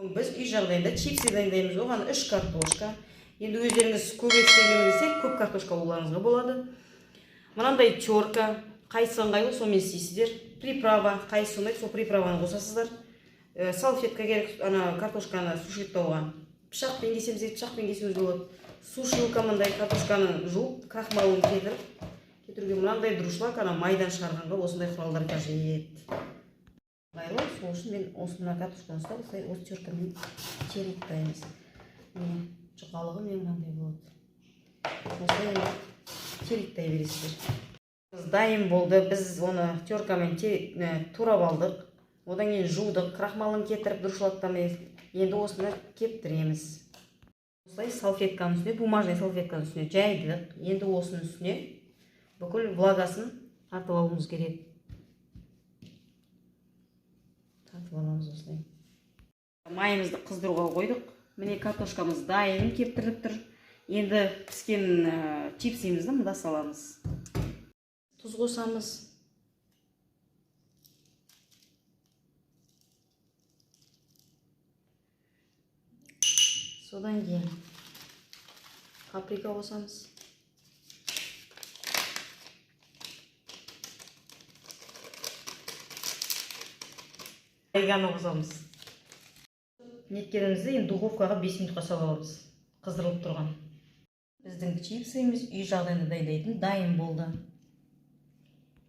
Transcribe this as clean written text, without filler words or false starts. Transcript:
Біз үй жағдайында чипсы дайындаймыз. Оған 3 картошка. Енді өздеріңіз көп істегеніңізде көп картошка қолдануыңызға болады. Мынандай терка, қайсы ыңғайлы сонымен істейсіздер. Приправа, қайсы ұнайды, сол приправаны қосасыздар. Салфетка керек, ана картошканы сушиліктауға. Пышақпен кесеміз, пышақпен кесуіңіз болады. Сушилка мындай картошканы жуып, крахмалын кетіруге мынандай дұрышлак, ана майдан шығарғанға осындай құралдар қажет. Ыңғайлы, сол үшін мен осындай картошканы ұстап, осы теркамен теріп дайымыз. Міне, жұқалығы мен мынандай болады. Осылай теріктай бересіздер. Дайын болды, біз оны теркамен турап алдық. Одан кейін жудық, крахмалын кетіріп дұрышлаттамыз. Енді осыны кептіреміз. Осылай салфетканың үстіне, бумажный салфетканың үстіне жайдық. Енді осының үстіне бүкіл влагасын тартып алуымыз керек. Тартып аламыз осылай. Майымызды қыздыруға қойдық. Міне картошкамыз дайын кептіріліп тұр. Енді піскен чипсимізді мұнда саламыз. Тұз қосамыз. Содан кейін паприка қосамыз. Орегано қосамыз. Неткенімізді енді духовкаға 5 минутқа саламыз. Қыздырылып тұрған. Біздің чипсіміз үй жағдайында дайындайтын дайын болды.